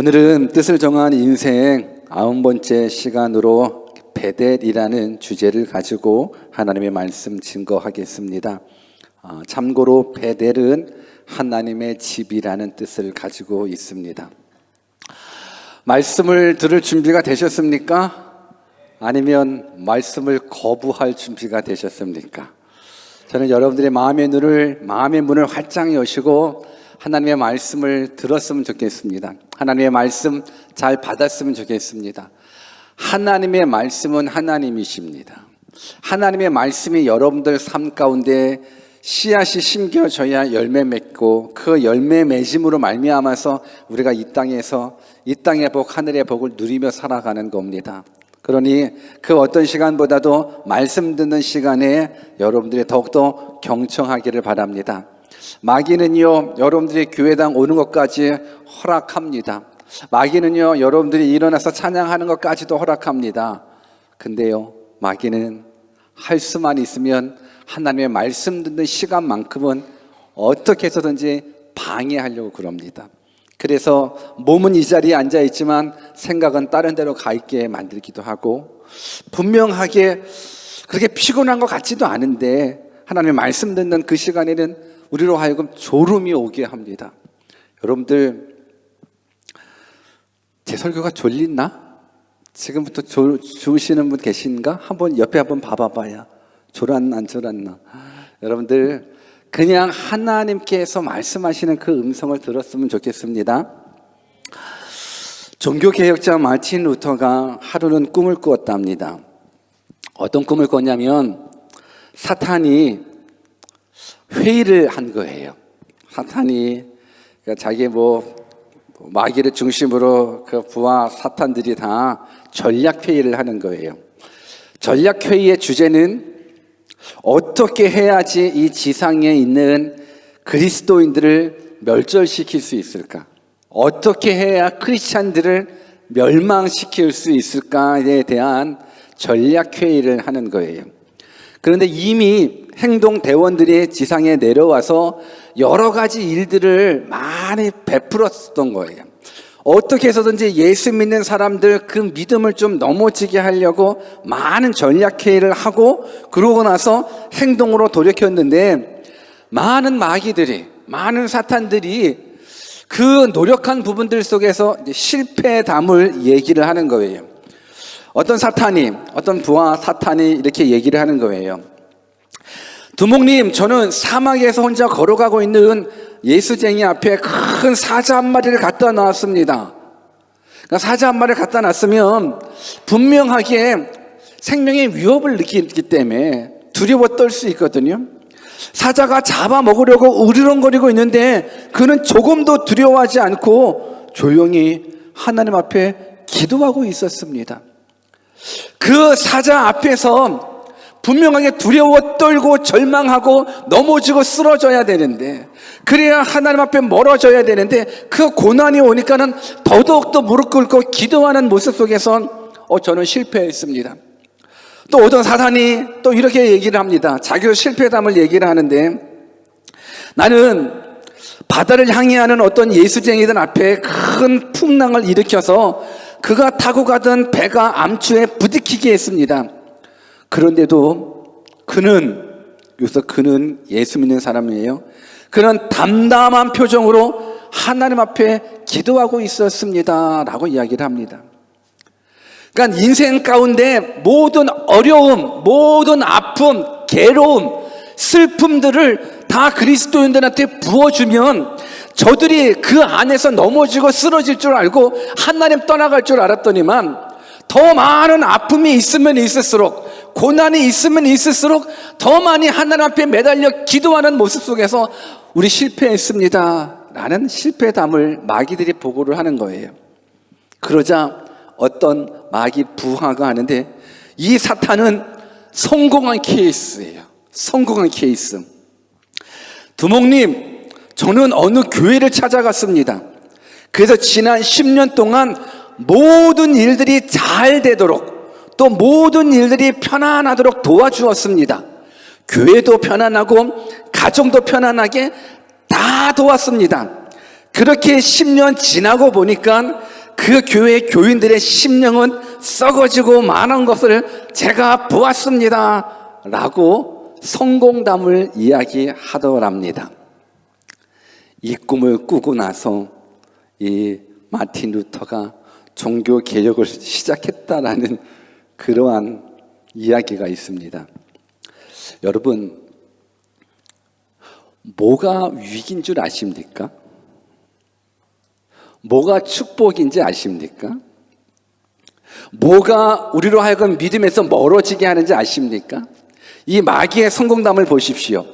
오늘은 뜻을 정한 인생 9번째 시간으로 베델이라는 주제를 가지고 하나님의 말씀 증거하겠습니다. 참고로 베델은 하나님의 집이라는 뜻을 가지고 있습니다. 말씀을 들을 준비가 되셨습니까? 아니면 말씀을 거부할 준비가 되셨습니까? 저는 여러분들의 마음의 문을 활짝 여시고 하나님의 말씀을 들었으면 좋겠습니다. 하나님의 말씀 잘 받았으면 좋겠습니다. 하나님의 말씀은 하나님이십니다. 하나님의 말씀이 여러분들 삶 가운데 씨앗이 심겨져야 열매 맺고 그 열매 맺음으로 말미암아서 우리가 이 땅의 복, 하늘의 복을 누리며 살아가는 겁니다. 그러니 그 어떤 시간보다도 말씀 듣는 시간에 여러분들이 더욱더 경청하기를 바랍니다. 마귀는요, 여러분들이 교회당 오는 것까지 허락합니다. 마귀는요, 여러분들이 일어나서 찬양하는 것까지도 허락합니다. 근데요, 마귀는 할 수만 있으면 하나님의 말씀 듣는 시간만큼은 어떻게 해서든지 방해하려고 그럽니다. 그래서 몸은 이 자리에 앉아 있지만 생각은 다른 데로 가 있게 만들기도 하고, 분명하게 그렇게 피곤한 것 같지도 않은데 하나님의 말씀 듣는 그 시간에는 우리로 하여금 졸음이 오게 합니다. 여러분들 제 설교가 졸리나? 지금부터 주무시는 분 계신가? 옆에 한번 봐봐봐야 졸았나 안 졸았나? 여러분들 그냥 하나님께서 말씀하시는 그 음성을 들었으면 좋겠습니다. 종교개혁자 마틴 루터가 하루는 꿈을 꾸었답니다. 어떤 꿈을 꿨냐면 사탄이 회의를 한 거예요. 사탄이 자기 마귀를 중심으로 그 부하 사탄들이 다 전략 회의를 하는 거예요. 전략 회의의 주제는 어떻게 해야지 이 지상에 있는 그리스도인들을 멸절시킬 수 있을까? 어떻게 해야 크리스찬들을 멸망시킬 수 있을까에 대한 전략 회의를 하는 거예요. 그런데 이미 행동대원들이 지상에 내려와서 여러 가지 일들을 많이 베풀었던 거예요. 어떻게 해서든지 예수 믿는 사람들 그 믿음을 좀 넘어지게 하려고 많은 전략회의를 하고 그러고 나서 행동으로 돌이켰는데 많은 마귀들이, 많은 사탄들이 그 노력한 부분들 속에서 실패담을 얘기를 하는 거예요. 어떤 부하 사탄이 이렇게 얘기를 하는 거예요. 두목님, 저는 사막에서 혼자 걸어가고 있는 예수쟁이 앞에 큰 사자 한 마리를 갖다 놨습니다. 그러니까 사자 한 마리를 갖다 놨으면 분명하게 생명의 위협을 느끼기 때문에 두려워 떨 수 있거든요. 사자가 잡아먹으려고 으르렁거리고 있는데 그는 조금도 두려워하지 않고 조용히 하나님 앞에 기도하고 있었습니다. 그 사자 앞에서 분명하게 두려워 떨고 절망하고 넘어지고 쓰러져야 되는데, 그래야 하나님 앞에 멀어져야 되는데 그 고난이 오니까는 더더욱더 무릎 꿇고 기도하는 모습 속에서 저는 실패했습니다. 또 어떤 사탄이 또 이렇게 얘기를 합니다. 자기도 실패담을 얘기를 하는데, 나는 바다를 향해하는 어떤 예수쟁이들 앞에 큰 풍랑을 일으켜서 그가 타고 가던 배가 암초에 부딪히게 했습니다. 그런데도 그는 예수 믿는 사람이에요. 그는 담담한 표정으로 하나님 앞에 기도하고 있었습니다 라고 이야기를 합니다. 그러니까 인생 가운데 모든 어려움, 모든 아픔, 괴로움, 슬픔들을 다 그리스도인들한테 부어주면 저들이 그 안에서 넘어지고 쓰러질 줄 알고 하나님 떠나갈 줄 알았더니만 더 많은 아픔이 있으면 있을수록, 고난이 있으면 있을수록 더 많이 하나님 앞에 매달려 기도하는 모습 속에서 우리 실패했습니다 라는 실패담을 마귀들이 보고를 하는 거예요. 그러자 어떤 마귀 부하가 하는데, 이 사탄은 성공한 케이스예요. 성공한 케이스. 두목님, 저는 어느 교회를 찾아갔습니다. 그래서 지난 10년 동안 모든 일들이 잘 되도록, 또 모든 일들이 편안하도록 도와주었습니다. 교회도 편안하고 가정도 편안하게 다 도왔습니다. 그렇게 10년 지나고 보니까 그 교회 교인들의 심령은 썩어지고 망한 것을 제가 보았습니다 라고 성공담을 이야기하더랍니다. 이 꿈을 꾸고 나서 이 마틴 루터가 종교 개혁을 시작했다라는 그러한 이야기가 있습니다. 여러분, 뭐가 위기인 줄 아십니까? 뭐가 축복인지 아십니까? 뭐가 우리로 하여금 믿음에서 멀어지게 하는지 아십니까? 이 마귀의 성공담을 보십시오.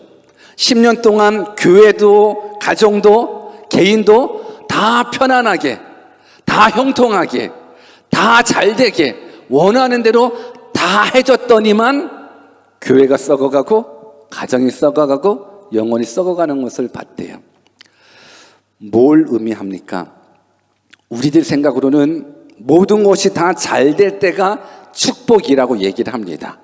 10년 동안 교회도 가정도 개인도 다 편안하게, 다 형통하게, 다 잘되게 원하는 대로 다 해줬더니만 교회가 썩어가고 가정이 썩어가고 영혼이 썩어가는 것을 봤대요. 뭘 의미합니까? 우리들 생각으로는 모든 것이 다 잘 될 때가 축복이라고 얘기를 합니다.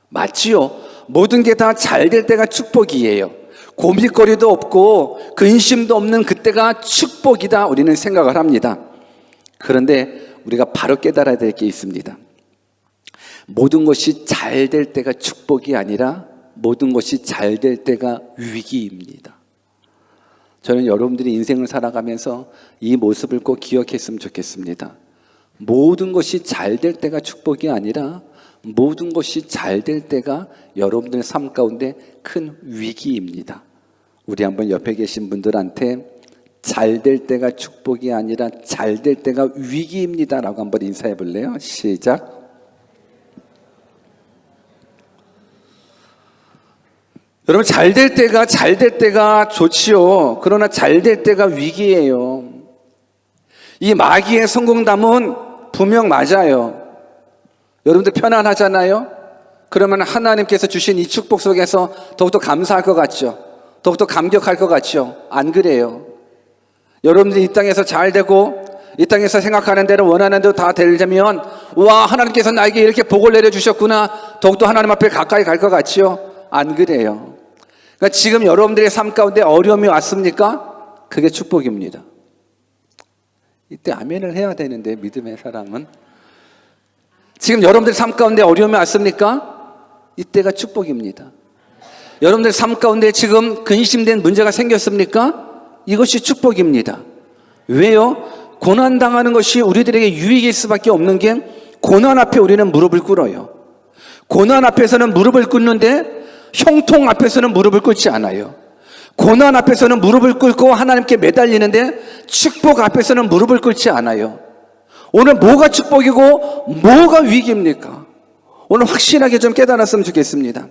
맞지요? 모든 게 다 잘 될 때가 축복이에요. 고민거리도 없고 근심도 없는 그때가 축복이다 우리는 생각을 합니다. 그런데 우리가 바로 깨달아야 될 게 있습니다. 모든 것이 잘 될 때가 축복이 아니라 모든 것이 잘 될 때가 위기입니다. 저는 여러분들이 인생을 살아가면서 이 모습을 꼭 기억했으면 좋겠습니다. 모든 것이 잘 될 때가 축복이 아니라 모든 것이 잘 될 때가 여러분들 삶 가운데 큰 위기입니다. 우리 한번 옆에 계신 분들한테 잘 될 때가 축복이 아니라 잘 될 때가 위기입니다 라고 한번 인사해 볼래요? 시작. 여러분, 잘 될 때가 좋지요. 그러나 잘 될 때가 위기예요. 이 마귀의 성공담은 분명 맞아요. 여러분들 편안하잖아요? 그러면 하나님께서 주신 이 축복 속에서 더욱더 감사할 것 같죠? 더욱더 감격할 것 같죠? 안 그래요. 여러분들이 이 땅에서 잘 되고 이 땅에서 생각하는 대로 원하는 대로 다 되려면 와, 하나님께서 나에게 이렇게 복을 내려주셨구나, 더욱더 하나님 앞에 가까이 갈 것 같죠? 안 그래요. 그러니까 지금 여러분들의 삶 가운데 어려움이 왔습니까? 그게 축복입니다. 이때 아멘을 해야 되는데, 믿음의 사람은. 지금 여러분들 삶 가운데 어려움이 왔습니까? 이때가 축복입니다. 여러분들 삶 가운데 지금 근심된 문제가 생겼습니까? 이것이 축복입니다. 왜요? 고난당하는 것이 우리들에게 유익일 수밖에 없는 게, 고난 앞에 우리는 무릎을 꿇어요. 고난 앞에서는 무릎을 꿇는데 형통 앞에서는 무릎을 꿇지 않아요. 고난 앞에서는 무릎을 꿇고 하나님께 매달리는데 축복 앞에서는 무릎을 꿇지 않아요. 오늘 뭐가 축복이고 뭐가 위기입니까? 오늘 확실하게 좀 깨달았으면 좋겠습니다.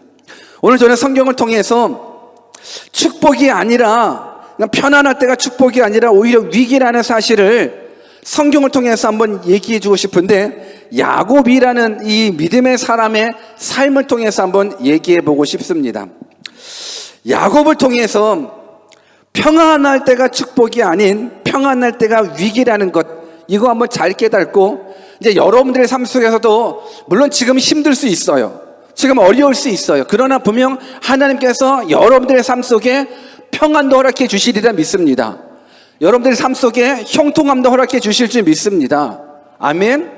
오늘 저는 성경을 통해서 축복이 아니라, 그냥 편안할 때가 축복이 아니라 오히려 위기라는 사실을 성경을 통해서 한번 얘기해 주고 싶은데, 야곱이라는 이 믿음의 사람의 삶을 통해서 한번 얘기해 보고 싶습니다. 야곱을 통해서 평안할 때가 축복이 아닌 평안할 때가 위기라는 것, 이거 한번 잘 깨닫고, 이제 여러분들의 삶 속에서도 물론 지금 힘들 수 있어요. 지금 어려울 수 있어요. 그러나 분명 하나님께서 여러분들의 삶 속에 평안도 허락해 주시리라 믿습니다. 여러분들의 삶 속에 형통함도 허락해 주실 줄 믿습니다. 아멘.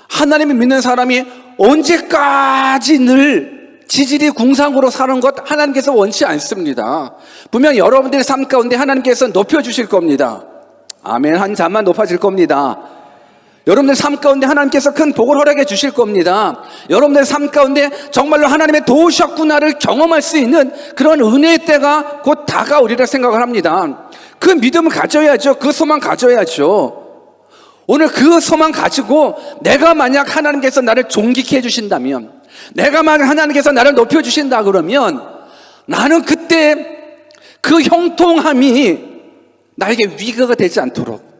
하나님을 믿는 사람이 언제까지 늘 지질이 궁상으로 사는 것 하나님께서 원치 않습니다. 분명 여러분들의 삶 가운데 하나님께서 높여주실 겁니다. 아멘. 한 잠만 높아질 겁니다. 여러분들 삶 가운데 하나님께서 큰 복을 허락해 주실 겁니다. 여러분들 삶 가운데 정말로 하나님의 도우셨구나를 경험할 수 있는 그런 은혜의 때가 곧 다가오리라 생각을 합니다. 그 믿음을 가져야죠. 그 소망 가져야죠. 오늘 그 소망 가지고 내가 만약 하나님께서 나를 존귀케 해주신다면, 내가 만약 하나님께서 나를 높여주신다 그러면 나는 그때 그 형통함이 나에게 위기가 되지 않도록,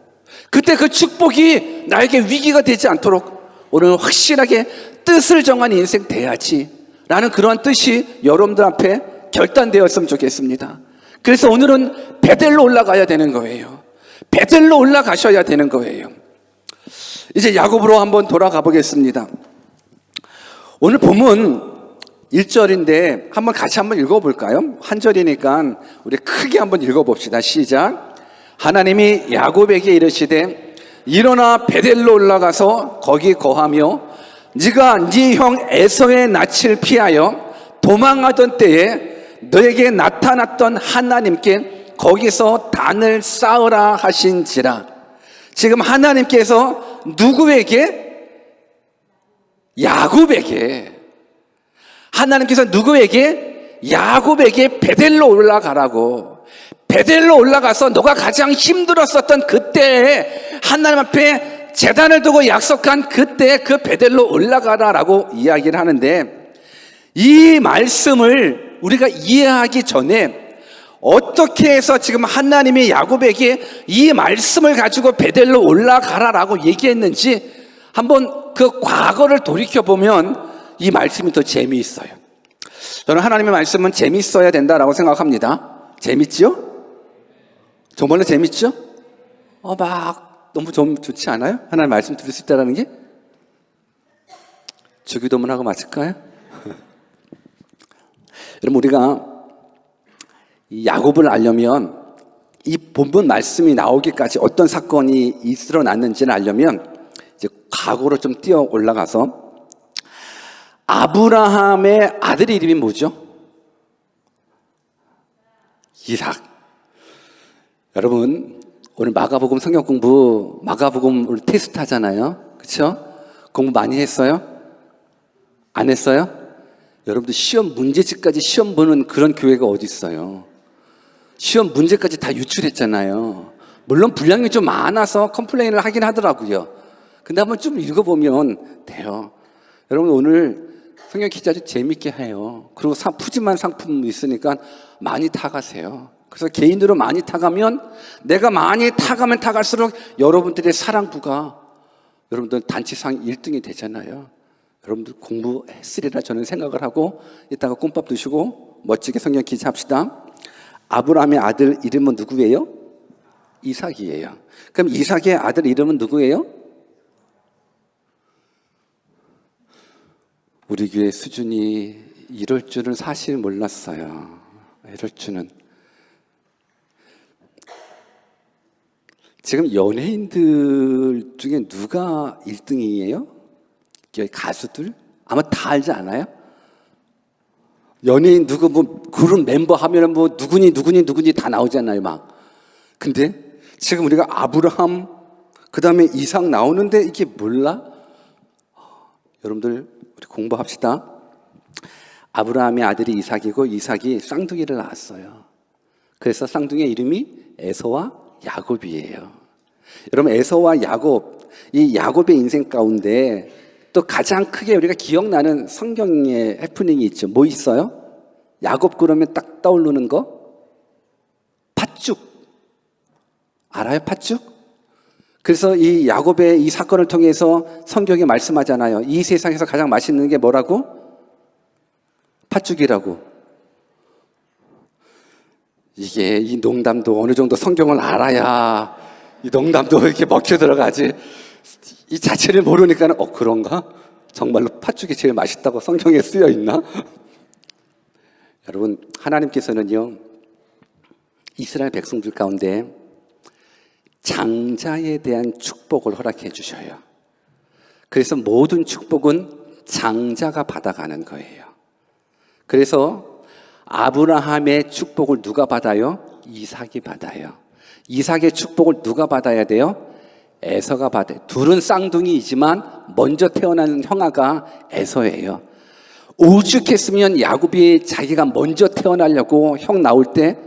그때 그 축복이 나에게 위기가 되지 않도록 오늘 확실하게 뜻을 정한 인생 돼야지 라는 그러한 뜻이 여러분들 앞에 결단되었으면 좋겠습니다. 그래서 오늘은 베델로 올라가야 되는 거예요. 베델로 올라가셔야 되는 거예요. 이제 야곱으로 한번 돌아가 보겠습니다. 오늘 본문 1절인데 한번 같이 한번 읽어볼까요? 한 절이니까 우리 크게 한번 읽어봅시다. 시작. 하나님이 야곱에게 이르시되 일어나 베델로 올라가서 거기 거하며 네가 네 형 에서의 낯을 피하여 도망하던 때에 너에게 나타났던 하나님께 거기서 단을 쌓으라 하신지라. 지금 하나님께서 누구에게? 야곱에게. 하나님께서 누구에게? 야곱에게 베델로 올라가라고. 베델로 올라가서 너가 가장 힘들었었던 그때에 하나님 앞에 제단을 두고 약속한 그때 그 베델로 올라가라라고 이야기를 하는데, 이 말씀을 우리가 이해하기 전에 어떻게 해서 지금 하나님이 야곱에게 이 말씀을 가지고 베델로 올라가라라고 얘기했는지 한번 그 과거를 돌이켜보면 이 말씀이 더 재미있어요. 저는 하나님의 말씀은 재미있어야 된다라고 생각합니다. 재밌죠? 정말로 재밌죠? 막 너무 좀 좋지 않아요? 하나님 말씀 들을 수 있다는 게? 주기도문 하고 마칠까요? 여러분, 우리가 이 야곱을 알려면 이 본문 말씀이 나오기까지 어떤 사건이 일어났는지를 알려면 이제 과거로 좀 뛰어 올라가서 아브라함의 아들 이름이 뭐죠? 이삭. 여러분, 오늘 마가복음 성경 공부, 마가복음 우리 테스트 하잖아요. 그렇죠? 공부 많이 했어요? 안 했어요? 여러분들 시험 문제집까지 시험 보는 그런 교회가 어디 있어요? 시험 문제까지 다 유출했잖아요. 물론 분량이 좀 많아서 컴플레인을 하긴 하더라고요. 근데 한번 좀 읽어보면 돼요. 여러분, 오늘 성경 퀴즈 아주 재밌게 해요. 그리고 푸짐한 상품 있으니까 많이 타가세요. 그래서 개인으로 많이 타가면, 내가 많이 타가면 타갈수록 여러분들의 사랑부가 여러분들 단체상 1등이 되잖아요. 여러분들 공부했으리라 저는 생각을 하고, 이따가 꼼밥 드시고 멋지게 성경 퀴즈 합시다. 아브라함의 아들 이름은 누구예요? 이삭이에요. 그럼 이삭의 아들 이름은 누구예요? 우리 교회 수준이 이럴 줄은 사실 몰랐어요. 이럴 줄은. 지금 연예인들 중에 누가 1등이에요? 가수들? 아마 다 알지 않아요? 연예인 누구 그룹 멤버 하면은 누구니 다 나오잖아요, 막. 근데 지금 우리가 아브라함, 그 다음에 이삭 나오는데 이게 몰라? 여러분들 우리 공부합시다. 아브라함의 아들이 이삭이고 이삭이 쌍둥이를 낳았어요. 그래서 쌍둥이의 이름이 에서와 야곱이에요. 여러분, 에서와 야곱, 이 야곱의 인생 가운데 또 가장 크게 우리가 기억나는 성경의 해프닝이 있죠. 뭐 있어요? 야곱 그러면 딱 떠오르는 거? 팥죽. 알아요? 팥죽? 그래서 이 야곱의 이 사건을 통해서 성경이 말씀하잖아요. 이 세상에서 가장 맛있는 게 뭐라고? 팥죽이라고. 이게 이 농담도 어느 정도 성경을 알아야 이 농담도 이렇게 먹혀 들어가지. 이 자체를 모르니까는 그런가? 정말로 팥죽이 제일 맛있다고 성경에 쓰여 있나? 여러분, 하나님께서는요, 이스라엘 백성들 가운데 장자에 대한 축복을 허락해 주셔요. 그래서 모든 축복은 장자가 받아가는 거예요. 그래서 아브라함의 축복을 누가 받아요? 이삭이 받아요. 이삭의 축복을 누가 받아야 돼요? 에서가 받아요. 둘은 쌍둥이이지만 먼저 태어난 형아가 에서예요. 오죽했으면 야곱이 자기가 먼저 태어나려고 형 나올 때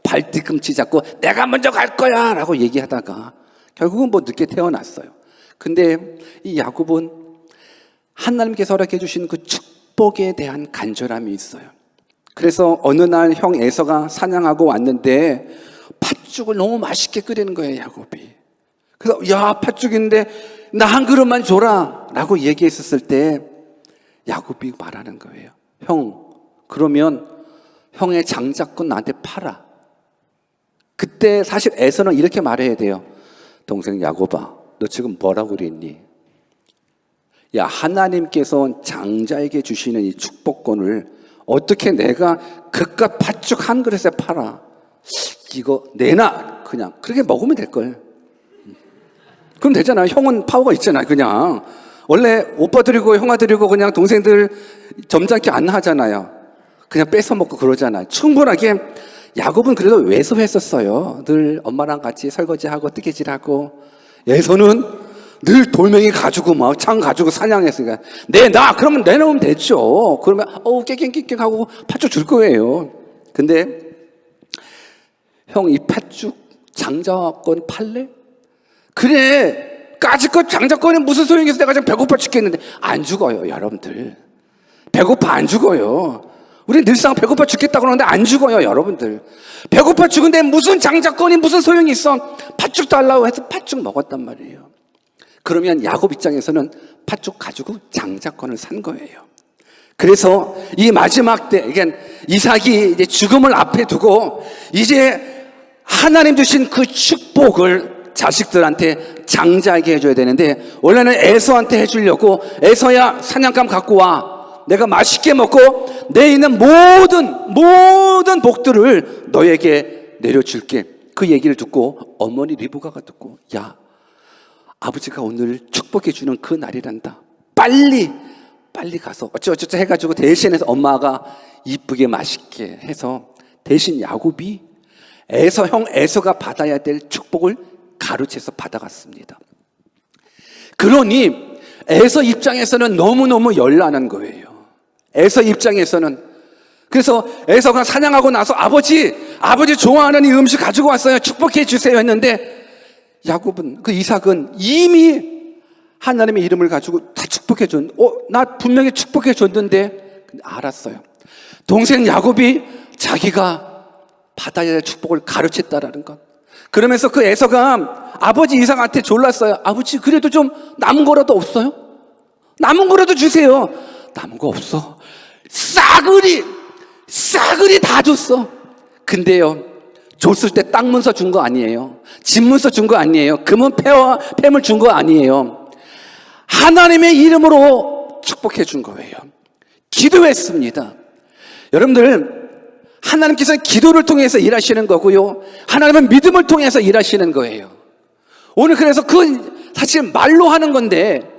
발 뒤꿈치 잡고 내가 먼저 갈 거야 라고 얘기하다가 결국은 늦게 태어났어요. 근데 이 야곱은 하나님께서 허락해 주신 그 축복에 대한 간절함이 있어요. 그래서 어느 날 형 에서가 사냥하고 왔는데 팥죽을 너무 맛있게 끓이는 거예요, 야곱이. 그래서 야, 팥죽인데 나 한 그릇만 줘라 라고 얘기했었을 때 야곱이 말하는 거예요. 형, 그러면 형의 장자권 나한테 팔아. 그때 사실 에서는 이렇게 말해야 돼요. 동생 야곱아, 너 지금 뭐라고 그랬니? 야, 하나님께서 장자에게 주시는 이 축복권을 어떻게 내가 그깟 팥죽 한 그릇에 팔아? 이거 내놔. 그냥 그렇게 먹으면 될걸. 그럼 되잖아요. 형은 파워가 있잖아요. 그냥 원래 오빠들이고 형아들이고 그냥 동생들 점잖게 안 하잖아요. 그냥 뺏어 먹고 그러잖아요. 충분하게. 야곱은 그래도 외소했었어요. 늘 엄마랑 같이 설거지하고 뜨개질하고. 에서는 늘 돌멩이 가지고 막 창 가지고 사냥했으니까 내놔 그러면 내놓으면 되죠. 그러면 깨깽깨깽 하고 팥죽 줄 거예요. 근데 형 이 팥죽 장자권 팔래? 그래 까짓것 장자권이 무슨 소용이 있어. 내가 지금 배고파 죽겠는데. 안 죽어요 여러분들. 배고파 안 죽어요. 우리 늘상 배고파 죽겠다고 그러는데 안 죽어요 여러분들. 배고파 죽은데 무슨 장자권이 무슨 소용이 있어. 팥죽 달라고 해서 팥죽 먹었단 말이에요. 그러면 야곱 입장에서는 팥죽 가지고 장자권을 산 거예요. 그래서 이 마지막 때, 그러니까 이삭이 이제 죽음을 앞에 두고 이제 하나님 주신 그 축복을 자식들한테 장자에게 해줘야 되는데, 원래는 에서한테 해주려고, 에서야 사냥감 갖고 와. 내가 맛있게 먹고 내 있는 모든 복들을 너에게 내려줄게. 그 얘기를 듣고 어머니 리브가가 듣고, 야, 아버지가 오늘 축복해 주는 그 날이란다. 빨리 가서 어쩌고저쩌고 해가지고 대신해서 엄마가 이쁘게 맛있게 해서 대신 야곱이 형 에서가 받아야 될 축복을 가로채서 받아갔습니다. 그러니 에서 입장에서는 너무너무 열나는 거예요. 에서 입장에서는. 그래서 에서가 사냥하고 나서 아버지 좋아하는 이 음식 가지고 왔어요. 축복해 주세요 했는데, 야곱은, 그 이삭은 이미 하나님의 이름을 가지고 다 축복해 나 분명히 축복해 줬는데. 알았어요. 동생 야곱이 자기가 받아야 될 축복을 가르쳤다라는 것. 그러면서 그 에서가 아버지 이삭한테 졸랐어요. 아버지 그래도 좀 남은 거라도 없어요? 남은 거라도 주세요. 남은 거 없어. 싸그리 다 줬어. 근데요, 줬을 때 땅 문서 준 거 아니에요. 집 문서 준 거 아니에요. 금은 폐물 준 거 아니에요. 하나님의 이름으로 축복해 준 거예요. 기도했습니다. 여러분들, 하나님께서 기도를 통해서 일하시는 거고요, 하나님은 믿음을 통해서 일하시는 거예요. 오늘 그래서 사실 말로 하는 건데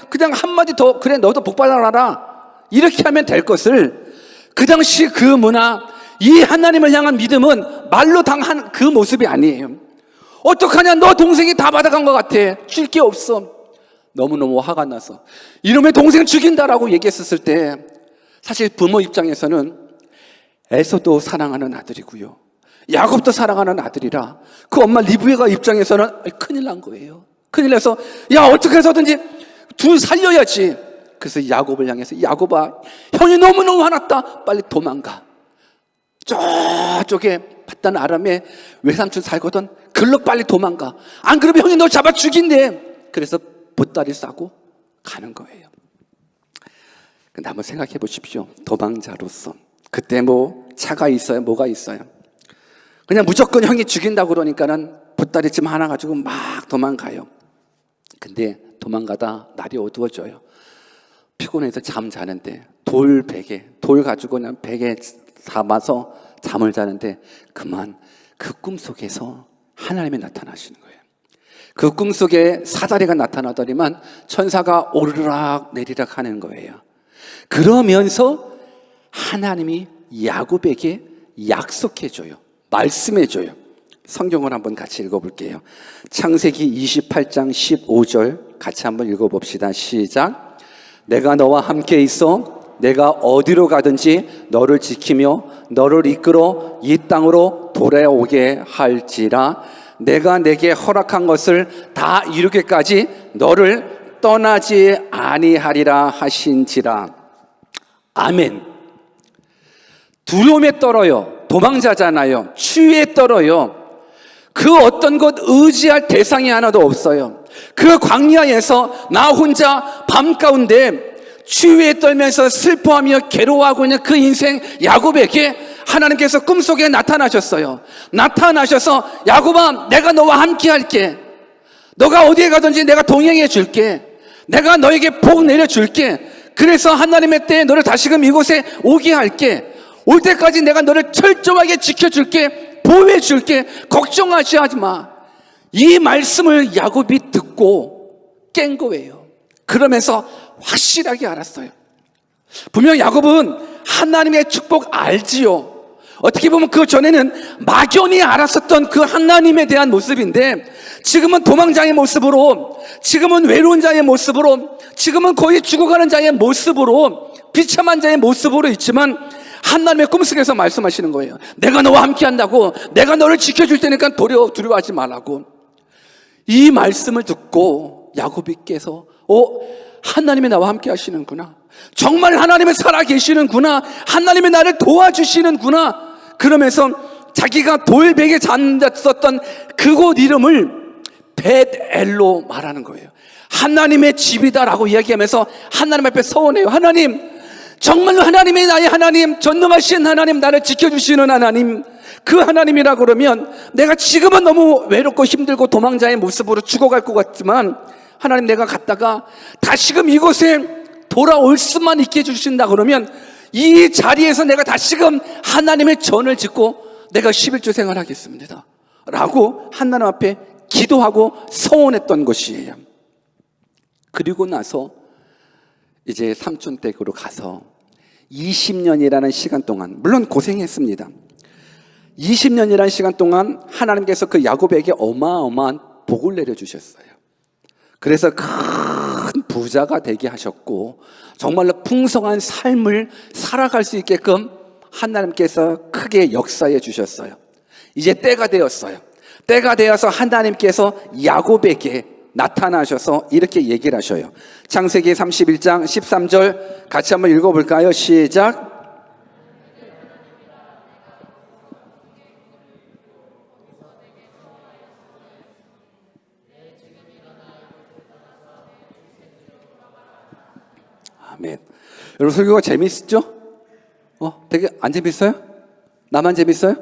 그냥 한마디 더, 그래 너도 복 받아라, 이렇게 하면 될 것을, 그 당시 그 문화, 이 하나님을 향한 믿음은 말로 당한 그 모습이 아니에요. 어떡하냐, 너 동생이 다 받아간 것 같아, 줄 게 없어. 너무너무 화가 나서 이놈의 동생 죽인다라고 얘기했었을 때, 사실 부모 입장에서는 에서도 사랑하는 아들이고요, 야곱도 사랑하는 아들이라 그 엄마 리브가 입장에서는 큰일 난 거예요. 큰일 나서, 야, 어떻게 해서든지 둘 살려야지. 그래서 야곱을 향해서, 야곱아, 형이 너무너무 화났다, 빨리 도망가. 저쪽에 바단 아람에 외삼촌 살거든. 글로 빨리 도망가. 안 그러면 형이 너 잡아 죽인대. 그래서 보따리 싸고 가는 거예요. 근데 한번 생각해 보십시오. 도망자로서 그때 뭐 차가 있어요, 뭐가 있어요? 그냥 무조건 형이 죽인다고 그러니까는 보따리쯤 하나 가지고 막 도망가요. 근데 도망가다 날이 어두워져요. 피곤해서 잠 자는데 돌 가지고 그냥 베개 담아서 잠을 자는데, 그만 그 꿈속에서 하나님이 나타나시는 거예요. 그 꿈속에 사다리가 나타나더니만 천사가 오르락 내리락 하는 거예요. 그러면서 하나님이 야곱에게 약속해줘요. 말씀해줘요. 성경을 한번 같이 읽어볼게요. 창세기 28장 15절 같이 한번 읽어봅시다. 시작. 내가 너와 함께 있어 내가 어디로 가든지 너를 지키며 너를 이끌어 이 땅으로 돌아오게 할지라. 내가 내게 허락한 것을 다 이루기까지 너를 떠나지 아니하리라 하신지라. 아멘. 두려움에 떨어요. 도망자잖아요. 추위에 떨어요. 그 어떤 것 의지할 대상이 하나도 없어요. 그 광야에서 나 혼자 밤 가운데 추위에 떨면서 슬퍼하며 괴로워하고 있는 그 인생 야곱에게 하나님께서 꿈속에 나타나셨어요. 나타나셔서, 야곱아, 내가 너와 함께 할게. 너가 어디에 가든지 내가 동행해 줄게. 내가 너에게 복 내려줄게. 그래서 하나님의 때에 너를 다시금 이곳에 오게 할게. 올 때까지 내가 너를 철저하게 지켜줄게. 보호해 줄게. 걱정하지 마. 이 말씀을 야곱이 듣고 깬 거예요. 그러면서 확실하게 알았어요. 분명 야곱은 하나님의 축복 알지요. 어떻게 보면 그 전에는 막연히 알았었던 그 하나님에 대한 모습인데, 지금은 도망자의 모습으로, 지금은 외로운 자의 모습으로, 지금은 거의 죽어가는 자의 모습으로, 비참한 자의 모습으로 있지만 하나님의 꿈속에서 말씀하시는 거예요. 내가 너와 함께 한다고, 내가 너를 지켜줄 테니까 두려워하지 말라고. 이 말씀을 듣고 야곱이 깨서 하나님이 나와 함께 하시는구나, 정말 하나님은 살아계시는구나, 하나님이 나를 도와주시는구나, 그러면서 자기가 돌베개에 잠잤었던 그곳 이름을 벳엘로 말하는 거예요. 하나님의 집이다라고 이야기하면서 하나님 앞에 서원해요. 하나님, 정말로 하나님이 나의 하나님, 전능하신 하나님, 나를 지켜주시는 하나님, 그 하나님이라 그러면 내가 지금은 너무 외롭고 힘들고 도망자의 모습으로 죽어갈 것 같지만, 하나님, 내가 갔다가 다시금 이곳에 돌아올 수만 있게 해주신다 그러면 이 자리에서 내가 다시금 하나님의 전을 짓고 내가 11조 생활하겠습니다 라고 하나님 앞에 기도하고 서원했던 것이에요. 그리고 나서 이제 삼촌 댁으로 가서 20년이라는 시간 동안, 물론 고생했습니다. 20년이라는 시간 동안 하나님께서 그 야곱에게 어마어마한 복을 내려주셨어요. 그래서 큰 부자가 되게 하셨고, 정말로 풍성한 삶을 살아갈 수 있게끔 하나님께서 크게 역사해 주셨어요. 이제 때가 되었어요. 때가 되어서 하나님께서 야곱에게 나타나셔서 이렇게 얘기를 하셔요. 창세기 31장 13절 같이 한번 읽어볼까요? 시작. 아멘. 여러분, 설교가 재밌죠? 되게 안 재밌어요? 나만 재밌어요?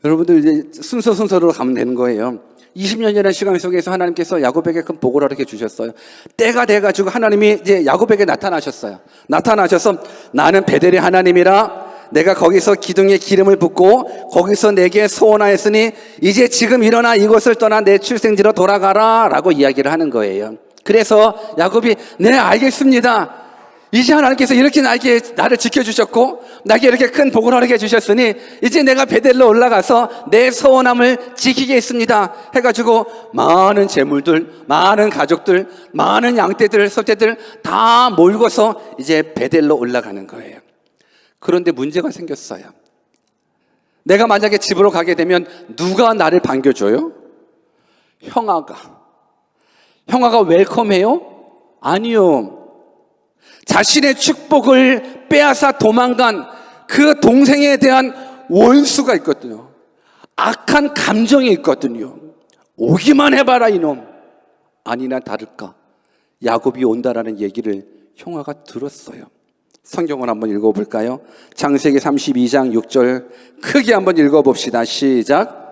여러분들 이제 순서로 가면 되는 거예요. 20년이라는 시간 속에서 하나님께서 야곱에게 큰 복을 허락해 주셨어요. 때가 돼가지고 하나님이 이제 야곱에게 나타나셨어요. 나타나셔서 나는 베델의 하나님이라, 내가 거기서 기둥에 기름을 붓고 거기서 내게 소원하였으니 이제 지금 일어나 이곳을 떠나 내 출생지로 돌아가라 라고 이야기를 하는 거예요. 그래서 야곱이 네, 알겠습니다. 이제 하나님께서 이렇게 나를 지켜주셨고 나에게 이렇게 큰 복을 허락해 주셨으니 이제 내가 베델로 올라가서 내 서원함을 지키겠습니다 해가지고 많은 재물들, 많은 가족들, 많은 양떼들, 소떼들 다 몰고서 이제 베델로 올라가는 거예요. 그런데 문제가 생겼어요. 내가 만약에 집으로 가게 되면 누가 나를 반겨줘요? 형아가 웰컴해요? 아니요. 자신의 축복을 빼앗아 도망간 그 동생에 대한 원수가 있거든요. 악한 감정이 있거든요. 오기만 해봐라 이놈. 아니나 다를까 야곱이 온다라는 얘기를 형아가 들었어요. 성경을 한번 읽어볼까요? 창세기 32장 6절 크게 한번 읽어봅시다. 시작.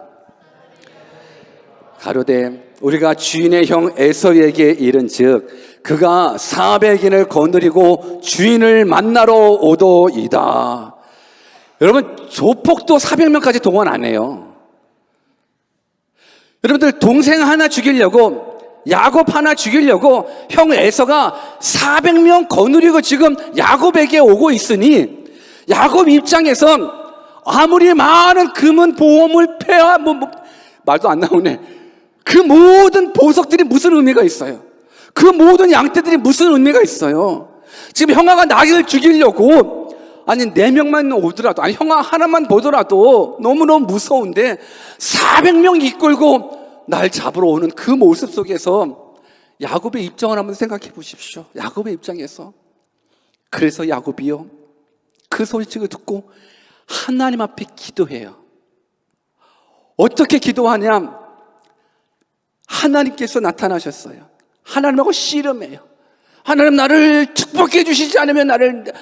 가로되 우리가 주인의 형 에서에게 이른즉 그가 400인을 거느리고 주인을 만나러 오도이다. 여러분, 조폭도 400명까지 동원 안 해요. 여러분들, 동생 하나 죽이려고, 야곱 하나 죽이려고 형 에서가 400명 거느리고 지금 야곱에게 오고 있으니 야곱 입장에선 아무리 많은 금은 보험을 패야 말도 안 나오네. 그 모든 보석들이 무슨 의미가 있어요? 그 모든 양떼들이 무슨 의미가 있어요? 지금 형아가 나를 죽이려고, 아니 4명만 오더라도, 아니 형아 하나만 보더라도 너무너무 무서운데 400명 이끌고 날 잡으러 오는 그 모습 속에서 야곱의 입장을 한번 생각해 보십시오. 야곱의 입장에서. 그래서 야곱이요, 그 소식을 듣고 하나님 앞에 기도해요. 어떻게 기도하냐? 하나님께서 나타나셨어요. 하나님하고 씨름해요. 하나님, 나를 축복해 주시지 않으면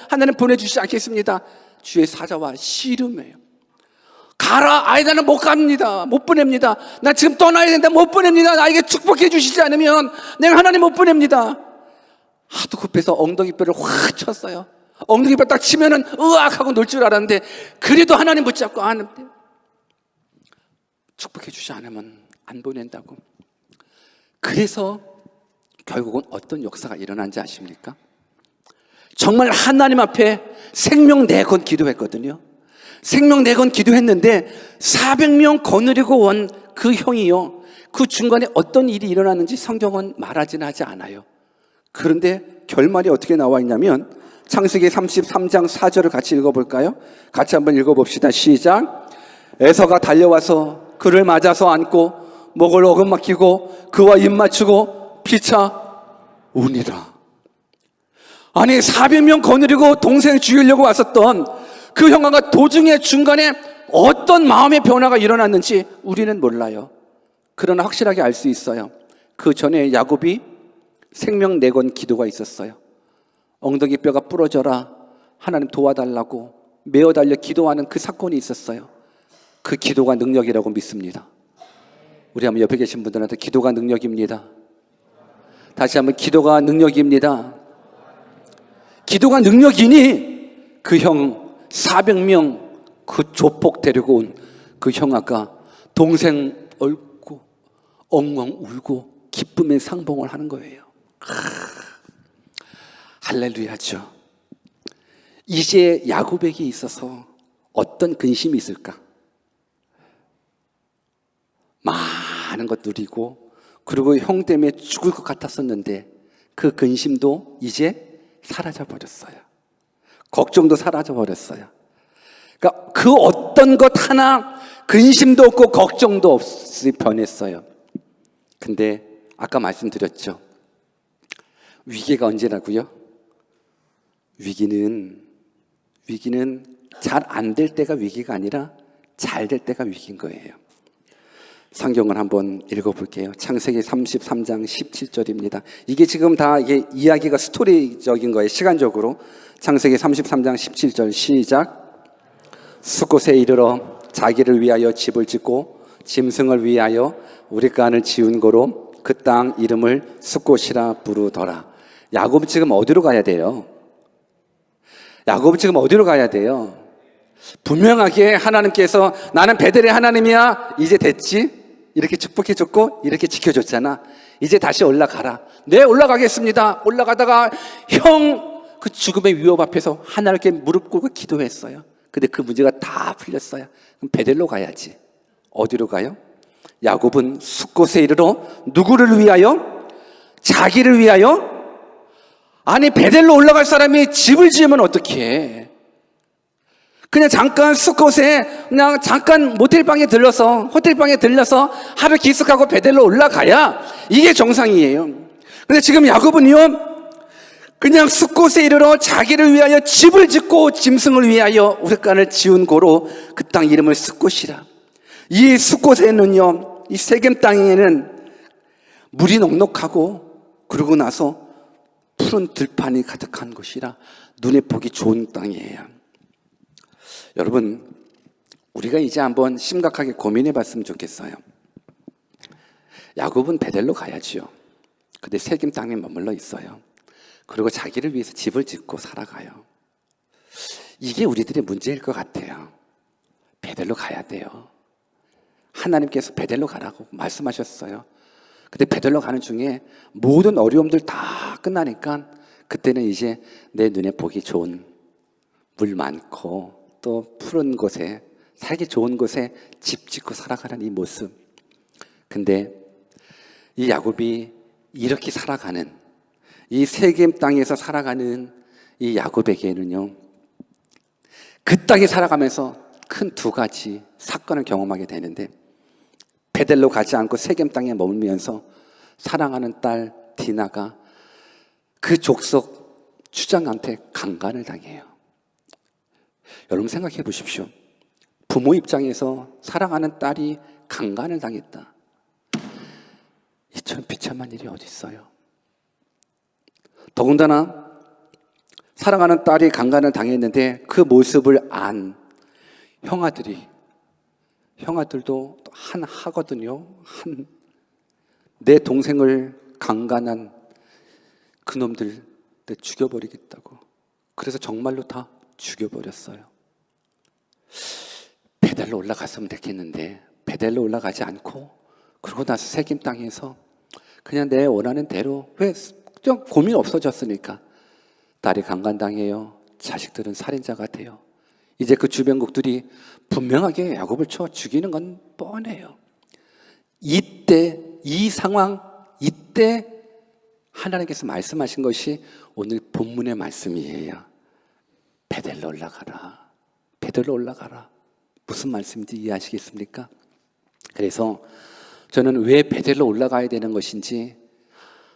하나님 보내주시지 않겠습니다. 주의 사자와 씨름해요. 가라. 아이, 나는 못 갑니다. 못 보냅니다. 나 지금 떠나야 된다. 못 보냅니다. 나에게 축복해 주시지 않으면 내가 하나님 못 보냅니다. 하도 급해서 엉덩이뼈를 확 쳤어요. 엉덩이뼈 딱 치면은 으악 하고 놀 줄 알았는데, 그래도 하나님 붙잡고 축복해 주지 않으면 안 보낸다고. 그래서 결국은 어떤 역사가 일어난지 아십니까? 정말 하나님 앞에 생명 내건 기도했거든요. 생명 내건 기도했는데 400명 거느리고 온 그 형이요, 그 중간에 어떤 일이 일어났는지 성경은 말하지는 하지 않아요. 그런데 결말이 어떻게 나와 있냐면 창세기 33장 4절을 같이 읽어볼까요? 같이 한번 읽어봅시다. 시작. 에서가 달려와서 그를 맞아서 안고 목을 어긋막히고 그와 입 맞추고 피차 우니라. 아니 400명 거느리고 동생 죽이려고 왔었던 그 형아가 도중에 중간에 어떤 마음의 변화가 일어났는지 우리는 몰라요. 그러나 확실하게 알 수 있어요. 그 전에 야곱이 생명 내건 기도가 있었어요. 엉덩이 뼈가 부러져라, 하나님 도와달라고 메어 달려 기도하는 그 사건이 있었어요. 그 기도가 능력이라고 믿습니다. 우리 한번 옆에 계신 분들한테 기도가 능력입니다. 다시 한번 기도가 능력입니다. 기도가 능력이니 그 형 400명 그 조폭 데리고 온 그 형아가 동생 얽고 엉엉 울고 기쁨의 상봉을 하는 거예요. 할렐루야죠. 이제 야곱에게 있어서 어떤 근심이 있을까? 많은 것 누리고 그리고 형 때문에 죽을 것 같았었는데 그 근심도 이제 사라져 버렸어요. 걱정도 사라져 버렸어요. 그러니까 그 어떤 것 하나 근심도 없고 걱정도 없이 변했어요. 근데 아까 말씀드렸죠. 위기가 언제라고요? 위기는 잘 안 될 때가 위기가 아니라 잘 될 때가 위기인 거예요. 성경을 한번 읽어볼게요. 창세기 33장 17절입니다. 이게 지금 다 이게 이야기가 스토리적인 거예요. 시간적으로. 창세기 33장 17절 시작. 숫곳에 이르러 자기를 위하여 집을 짓고 짐승을 위하여 우리간을 지은 거로 그 땅 이름을 숫곳이라 부르더라. 야곱은 지금 어디로 가야 돼요? 야곱은 지금 어디로 가야 돼요? 분명하게 하나님께서 나는 베델의 하나님이야, 이제 됐지? 이렇게 축복해줬고 이렇게 지켜줬잖아. 이제 다시 올라가라. 네, 올라가겠습니다. 올라가다가 형 그 죽음의 위협 앞에서 하나님께 무릎 꿇고 기도했어요. 근데 그 문제가 다 풀렸어요. 그럼 베델로 가야지. 어디로 가요? 야곱은 숫곳에 이르러 누구를 위하여? 자기를 위하여? 아니 베델로 올라갈 사람이 집을 지으면 어떻게 해? 그냥 잠깐 숫곳에 그냥 잠깐 모텔방에 들러서 호텔방에 들려서 하루 기숙하고 베델로 올라가야 이게 정상이에요. 근데 지금 야곱은요 그냥 숫곳에 이르러 자기를 위하여 집을 짓고 짐승을 위하여 우리간을 지은 고로 그 땅 이름을 숫곳이라. 이 숫곳에는요 이 세겜 땅에는 물이 넉넉하고 그러고 나서 푸른 들판이 가득한 곳이라 눈에 보기 좋은 땅이에요. 여러분, 우리가 이제 한번 심각하게 고민해 봤으면 좋겠어요. 야곱은 베델로 가야지요. 근데 세겜 땅에 머물러 있어요. 그리고 자기를 위해서 집을 짓고 살아가요. 이게 우리들의 문제일 것 같아요. 베델로 가야 돼요. 하나님께서 베델로 가라고 말씀하셨어요. 근데 베델로 가는 중에 모든 어려움들 다 끝나니까 그때는 이제 내 눈에 보기 좋은 물 많고 또 푸른 곳에 살기 좋은 곳에 집 짓고 살아가는 이 모습. 근데 이 야곱이 이렇게 살아가는 이 세겜 땅에서 살아가는 이 야곱에게는요 그 땅에 살아가면서 큰 두 가지 사건을 경험하게 되는데 베델로 가지 않고 세겜 땅에 머물면서 사랑하는 딸 디나가 그 족속 추장한테 강간을 당해요. 여러분 생각해 보십시오. 부모 입장에서 사랑하는 딸이 강간을 당했다. 이처럼 비참한 일이 어디 있어요? 더군다나 사랑하는 딸이 강간을 당했는데 그 모습을 안 형아들도 한 하거든요. 내 동생을 강간한 그놈들 죽여버리겠다고. 그래서 정말로 다 죽여버렸어요. 베델로 올라갔으면 됐겠는데 베델로 올라가지 않고 그러고 나서 세겜 땅에서 그냥 내 원하는 대로. 왜? 좀 고민 없어졌으니까. 딸이 강간당해요. 자식들은 살인자가 돼요. 이제 그 주변국들이 분명하게 야곱을 쳐 죽이는 건 뻔해요. 이때, 이 상황, 이때 하나님께서 말씀하신 것이 오늘 본문의 말씀이에요. 베델로 올라가라. 베델로 올라가라. 무슨 말씀인지 이해하시겠습니까? 그래서 저는 왜 베델로 올라가야 되는 것인지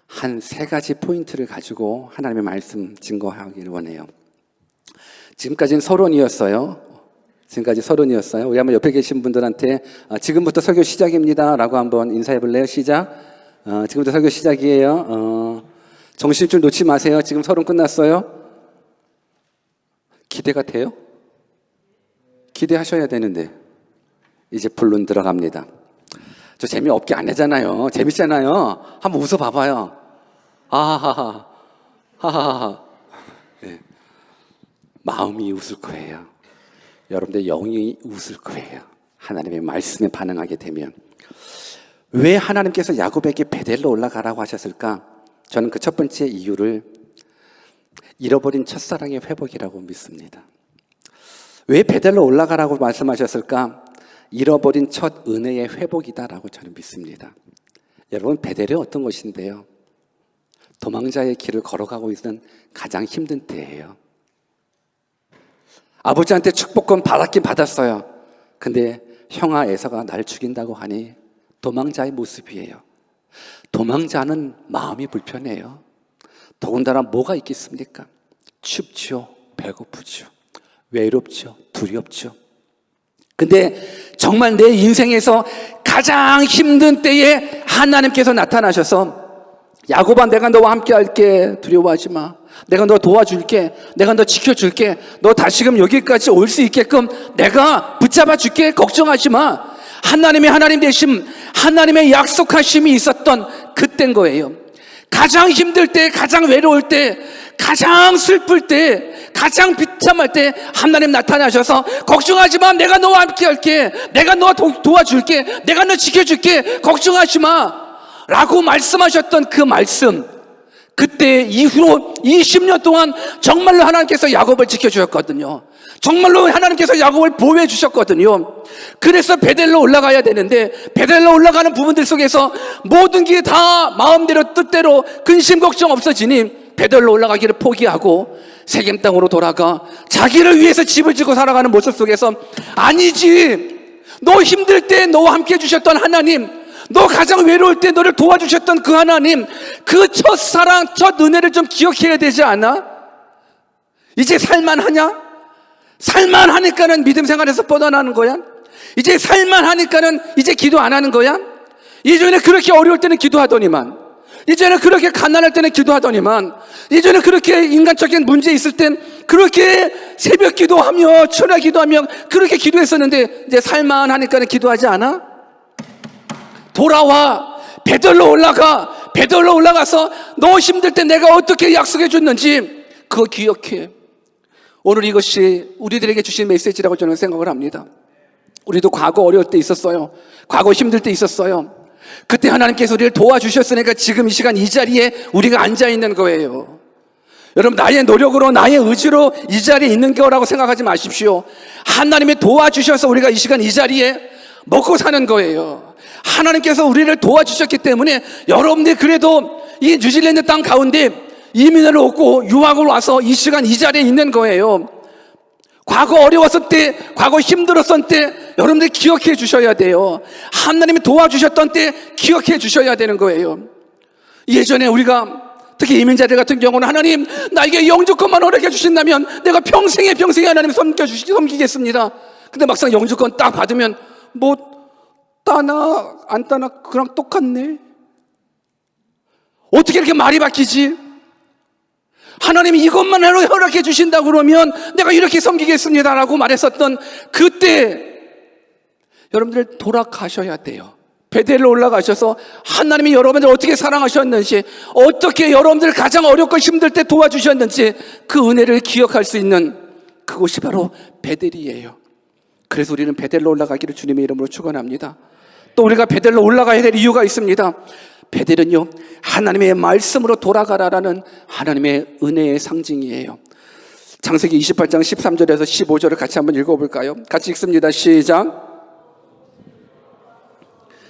한 3가지 포인트를 가지고 하나님의 말씀 증거하기를 원해요. 지금까지는 서론이었어요. 우리 한번 옆에 계신 분들한테 지금부터 설교 시작입니다 라고 한번 인사해 볼래요? 시작. 지금부터 설교 시작이에요. 정신줄 놓지 마세요. 지금 서론 끝났어요. 기대가 돼요? 기대하셔야 되는데. 이제 본론 들어갑니다. 저 재미없게 안 하잖아요. 재밌잖아요. 한번 웃어봐봐요. 하하하. 하하하. 네. 마음이 웃을 거예요. 여러분들 영이 웃을 거예요. 하나님의 말씀에 반응하게 되면. 왜 하나님께서 야곱에게 베델로 올라가라고 하셨을까? 저는 그 첫 번째 이유를 잃어버린 첫사랑의 회복이라고 믿습니다. 왜 베델로 올라가라고 말씀하셨을까? 잃어버린 첫 은혜의 회복이다라고 저는 믿습니다. 여러분, 베델이 어떤 것인데요? 도망자의 길을 걸어가고 있는 가장 힘든 때예요. 아버지한테 축복권 받았긴 받았어요. 근데 형아 에서가 날 죽인다고 하니 도망자의 모습이에요. 도망자는 마음이 불편해요. 더군다나 뭐가 있겠습니까? 춥죠. 배고프죠. 외롭죠. 두렵죠. 근데 정말 내 인생에서 가장 힘든 때에 하나님께서 나타나셔서 야곱아, 내가 너와 함께 할게. 두려워하지 마. 내가 너 도와줄게. 내가 너 지켜줄게. 너 다시금 여기까지 올 수 있게끔 내가 붙잡아 줄게. 걱정하지 마. 하나님 되심, 하나님의 약속하심이 있었던 그때인 거예요. 가장 힘들 때, 가장 외로울 때, 가장 슬플 때, 가장 비참할 때 하나님 나타나셔서 걱정하지 마. 내가 너와 함께 할게. 내가 너 도와줄게. 내가 너 지켜줄게. 걱정하지 마. 라고 말씀하셨던 그 말씀, 그때 이후로 20년 동안 정말로 하나님께서 야곱을 지켜주셨거든요. 정말로 하나님께서 야곱을 보호해 주셨거든요. 그래서 베델로 올라가야 되는데, 베델로 올라가는 부분들 속에서 모든 게 다 마음대로 뜻대로 근심 걱정 없어지니 베델로 올라가기를 포기하고 세겜 땅으로 돌아가 자기를 위해서 집을 짓고 살아가는 모습 속에서, 아니지, 너 힘들 때 너와 함께 해주셨던 하나님, 너 가장 외로울 때 너를 도와주셨던 그 하나님, 그 첫사랑, 첫 은혜를 좀 기억해야 되지 않아? 이제 살만하냐? 살만하니까는 믿음 생활에서 뻗어나는 거야? 이제 살만하니까는 이제 기도 안 하는 거야? 예전에 그렇게 어려울 때는 기도하더니만, 예전에 그렇게 가난할 때는 기도하더니만, 예전에 그렇게 인간적인 문제 있을 땐 그렇게 새벽 기도하며 철야 기도하며 그렇게 기도했었는데 이제 살만하니까는 기도하지 않아? 돌아와. 베델로 올라가. 베델로 올라가서 너 힘들 때 내가 어떻게 약속해 줬는지 그거 기억해. 오늘 이것이 우리들에게 주신 메시지라고 저는 생각을 합니다. 우리도 과거 어려울 때 있었어요. 과거 힘들 때 있었어요. 그때 하나님께서 우리를 도와주셨으니까 지금 이 시간 이 자리에 우리가 앉아있는 거예요. 여러분, 나의 노력으로 나의 의지로 이 자리에 있는 거라고 생각하지 마십시오. 하나님이 도와주셔서 우리가 이 시간 이 자리에 먹고 사는 거예요. 하나님께서 우리를 도와주셨기 때문에 여러분들이 그래도 이 뉴질랜드 땅 가운데 이민을 오고 유학을 와서 이 시간 이 자리에 있는 거예요. 과거 어려웠을 때, 과거 힘들었을 때 여러분들이 기억해 주셔야 돼요. 하나님이 도와주셨던 때 기억해 주셔야 되는 거예요. 예전에 우리가 특히 이민자들 같은 경우는 하나님 나에게 영주권만 허락해 주신다면 내가 평생에 하나님 섬기겠습니다. 근데 막상 영주권 딱 받으면 뭐 따나 안 따나 그랑 똑같네. 어떻게 이렇게 말이 바뀌지? 하나님이 이것만 허락해 주신다고 그러면 내가 이렇게 섬기겠습니다라고 말했었던 그때 여러분들 돌아가셔야 돼요. 베델로 올라가셔서 하나님이 여러분들 어떻게 사랑하셨는지, 어떻게 여러분들 가장 어렵고 힘들 때 도와주셨는지 그 은혜를 기억할 수 있는 그곳이 바로 베델이에요. 그래서 우리는 베델로 올라가기를 주님의 이름으로 축원합니다. 또 우리가 베델로 올라가야 될 이유가 있습니다. 베델은요, 하나님의 말씀으로 돌아가라라는 하나님의 은혜의 상징이에요. 창세기 28장 13절에서 15절을 같이 한번 읽어볼까요? 같이 읽습니다. 시작.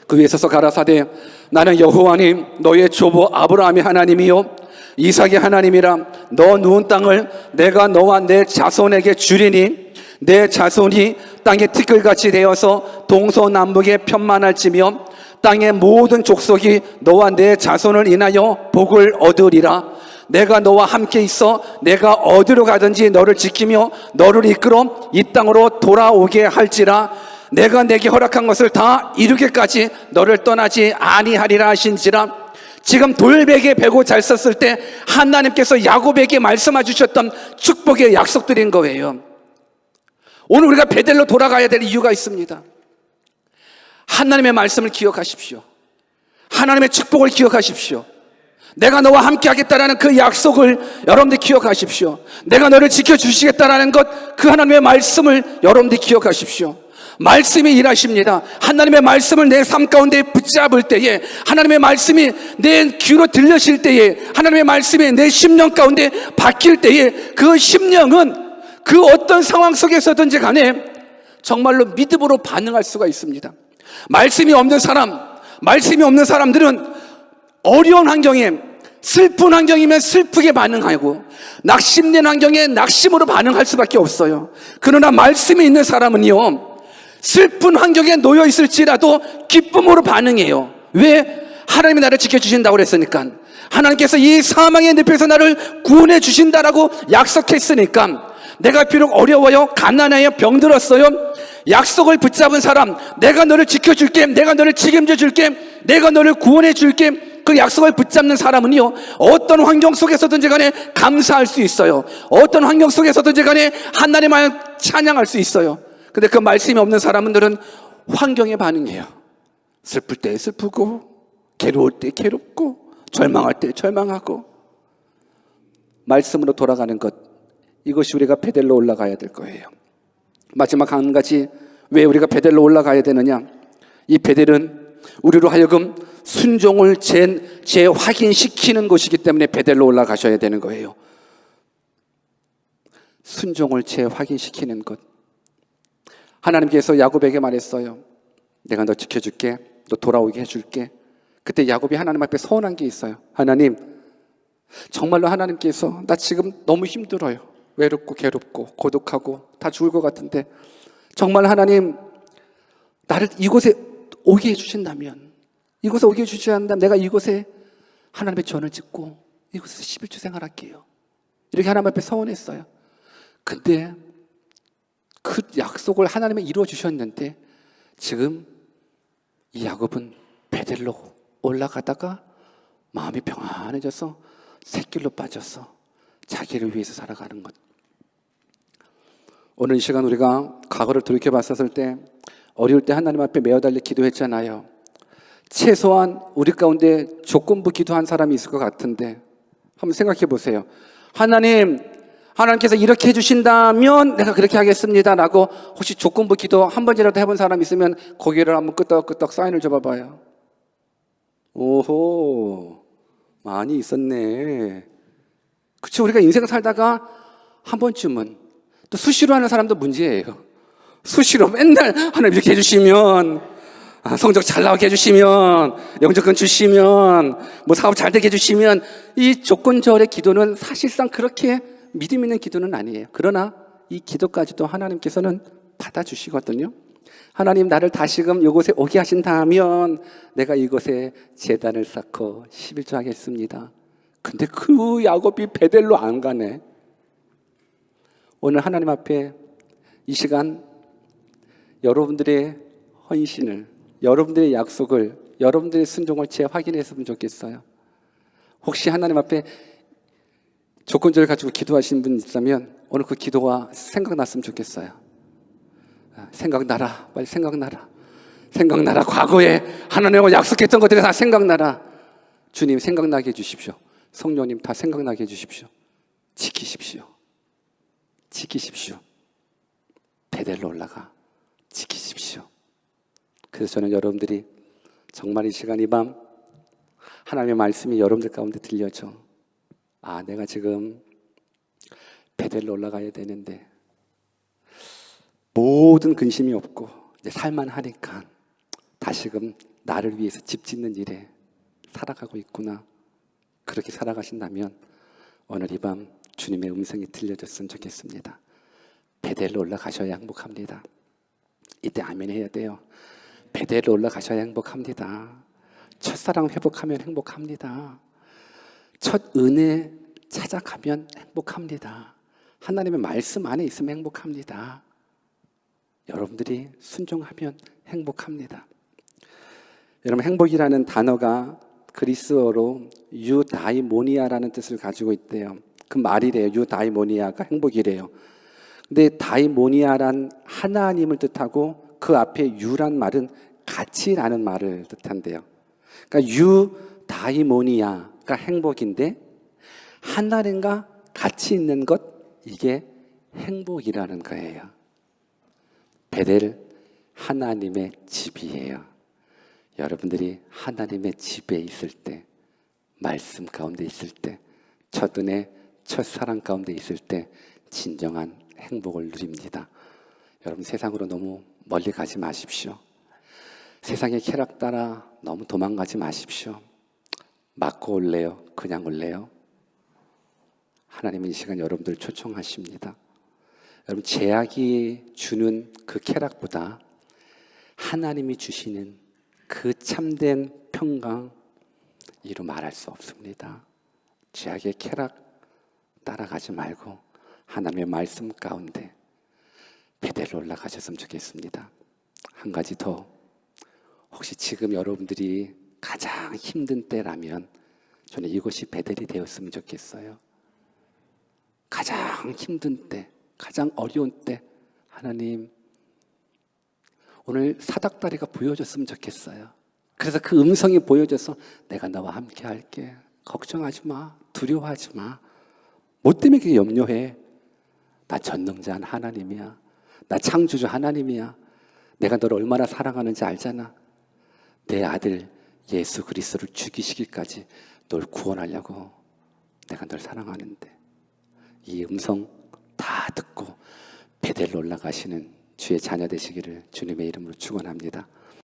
그 위에 서서 가라사대 나는 여호와니 너의 조부 아브라함의 하나님이요 이삭의 하나님이라. 너 누운 땅을 내가 너와 내 자손에게 주리니 내 자손이 땅의 티끌같이 되어서 동서남북에 편만할지며 땅의 모든 족속이 너와 내 자손을 인하여 복을 얻으리라. 내가 너와 함께 있어 내가 어디로 가든지 너를 지키며 너를 이끌어 이 땅으로 돌아오게 할지라. 내가 내게 허락한 것을 다 이루기까지 너를 떠나지 아니하리라 하신지라. 지금 돌베개 베고 잘 썼을 때 하나님께서 야곱에게 말씀해 주셨던 축복의 약속들인 거예요. 오늘 우리가 베델로 돌아가야 될 이유가 있습니다. 하나님의 말씀을 기억하십시오. 하나님의 축복을 기억하십시오. 내가 너와 함께 하겠다라는 그 약속을 여러분들 기억하십시오. 내가 너를 지켜주시겠다라는 것, 그 하나님의 말씀을 여러분들 기억하십시오. 말씀이 일하십니다. 하나님의 말씀을 내 삶 가운데 붙잡을 때에, 하나님의 말씀이 내 귀로 들려질 때에, 하나님의 말씀이 내 심령 가운데 박힐 때에 그 심령은 그 어떤 상황 속에서든지 간에 정말로 믿음으로 반응할 수가 있습니다. 말씀이 없는 사람들은 어려운 환경에, 슬픈 환경이면 슬프게 반응하고 낙심된 환경에 낙심으로 반응할 수밖에 없어요. 그러나 말씀이 있는 사람은요, 슬픈 환경에 놓여 있을지라도 기쁨으로 반응해요. 왜? 하나님이 나를 지켜주신다고 그랬으니까. 하나님께서 이 사망의 늪에서 나를 구원해 주신다라고 약속했으니까. 내가 비록 어려워요, 가난해요, 병들었어요, 약속을 붙잡은 사람, 내가 너를 지켜줄게, 내가 너를 책임져 줄게, 내가 너를 구원해 줄게, 그 약속을 붙잡는 사람은요, 어떤 환경 속에서든지 간에 감사할 수 있어요. 어떤 환경 속에서든지 간에 하나님을 찬양할 수 있어요. 근데 그 말씀이 없는 사람들은 환경에 반응해요. 슬플 때 슬프고, 괴로울 때 괴롭고, 절망할 때 절망하고. 말씀으로 돌아가는 것, 이것이 우리가 베델로 올라가야 될 거예요. 마지막 한 가지, 왜 우리가 베델로 올라가야 되느냐? 이 베델은 우리로 하여금 순종을 재확인시키는 것이기 때문에 베델로 올라가셔야 되는 거예요. 순종을 재확인시키는 것. 하나님께서 야곱에게 말했어요. 내가 너 지켜줄게, 너 돌아오게 해줄게. 그때 야곱이 하나님 앞에 서운한 게 있어요. 하나님, 정말로 하나님께서 나 지금 너무 힘들어요. 외롭고 괴롭고 고독하고 다 죽을 것 같은데 정말 하나님 나를 이곳에 오게 해주신다면, 이곳에 오게 해주신다면 내가 이곳에 하나님의 전을 짓고 이곳에서 11주 생활할게요. 이렇게 하나님 앞에 서원했어요. 근데 그 약속을 하나님이 이루어 주셨는데 지금 이 야곱은 베델로 올라가다가 마음이 평안해져서 샛길로 빠져서 자기를 위해서 살아가는 것. 오늘 이 시간 우리가 과거를 돌이켜봤었을 때 어려울 때 하나님 앞에 메어달려 기도했잖아요. 최소한 우리 가운데 조건부 기도한 사람이 있을 것 같은데 한번 생각해 보세요. 하나님께서 이렇게 해주신다면 내가 그렇게 하겠습니다 라고 혹시 조건부 기도 한 번이라도 해본 사람 있으면 고개를 한번 끄덕끄덕 사인을 줘봐봐요. 오호, 많이 있었네. 그치, 우리가 인생 살다가 한 번쯤은, 또 수시로 하는 사람도 문제예요. 수시로 맨날 하나님 이렇게 해주시면, 성적 잘 나오게 해주시면, 영접권 주시면, 뭐 사업 잘 되게 해주시면, 이 조건절의 기도는 사실상 그렇게 믿음 있는 기도는 아니에요. 그러나 이 기도까지도 하나님께서는 받아주시거든요. 하나님, 나를 다시금 이곳에 오게 하신다면 내가 이곳에 제단을 쌓고 11조 하겠습니다. 근데 그 야곱이 베델로 안 가네. 오늘 하나님 앞에 이 시간 여러분들의 헌신을, 여러분들의 약속을, 여러분들의 순종을 재확인했으면 좋겠어요. 혹시 하나님 앞에 조건절을 가지고 기도하시는 분 있다면 오늘 그 기도가 생각났으면 좋겠어요. 생각나라, 빨리 생각나라. 생각나라. 과거에 하나님과 약속했던 것들이 다 생각나라. 주님 생각나게 해주십시오. 성령님 다 생각나게 해주십시오. 지키십시오. 지키십시오. 베델로 올라가 지키십시오. 그래서 저는 여러분들이 정말 이 시간 이 밤 하나님의 말씀이 여러분들 가운데 들려져. 아, 내가 지금 베델로 올라가야 되는데 모든 근심이 없고 이제 살만하니까 다시금 나를 위해서 집 짓는 일에 살아가고 있구나. 그렇게 살아가신다면 오늘 이 밤 주님의 음성이 들려줬으면 좋겠습니다. 베델로 올라가셔야 행복합니다. 이때 아멘 해야 돼요. 베델로 올라가셔야 행복합니다. 첫사랑 회복하면 행복합니다. 첫 은혜 찾아가면 행복합니다. 하나님의 말씀 안에 있으면 행복합니다. 여러분들이 순종하면 행복합니다. 여러분, 행복이라는 단어가 그리스어로 유다이모니아라는 뜻을 가지고 있대요. 그 말이래요. 유다이모니아가 행복이래요. 근데 다이모니아란 하나님을 뜻하고 그 앞에 유란 말은 같이라는 말을 뜻한대요. 그러니까 유다이모니아가 행복인데 하나님과 같이 있는 것, 이게 행복이라는 거예요. 베델, 하나님의 집이에요. 여러분들이 하나님의 집에 있을 때, 말씀 가운데 있을 때, 첫은혜, 첫사랑 가운데 있을 때 진정한 행복을 누립니다. 여러분, 세상으로 너무 멀리 가지 마십시오. 세상의 쾌락 따라 너무 도망가지 마십시오. 맞고 올래요? 그냥 올래요? 하나님은 이 시간 여러분들 초청하십니다. 여러분, 제약이 주는 그 쾌락보다 하나님이 주시는 그 참된 평강, 이루 말할 수 없습니다. 제약의 쾌락 따라가지 말고 하나님의 말씀 가운데 베델로 올라가셨으면 좋겠습니다. 한 가지 더, 혹시 지금 여러분들이 가장 힘든 때라면 저는 이곳이 베델이 되었으면 좋겠어요. 가장 힘든 때, 가장 어려운 때 하나님 오늘 사닥다리가 보여줬으면 좋겠어요. 그래서 그 음성이 보여줘서 내가 너와 함께 할게. 걱정하지 마. 두려워하지 마. 뭐 때문에 그렇게 염려해? 나 전능자한 하나님이야. 나 창조주 하나님이야. 내가 너를 얼마나 사랑하는지 알잖아. 내 아들 예수 그리스도를 죽이시기까지 널 구원하려고 내가 널 사랑하는데. 이 음성 다 듣고 베델로 올라가시는 주의 자녀 되시기를 주님의 이름으로 축원합니다.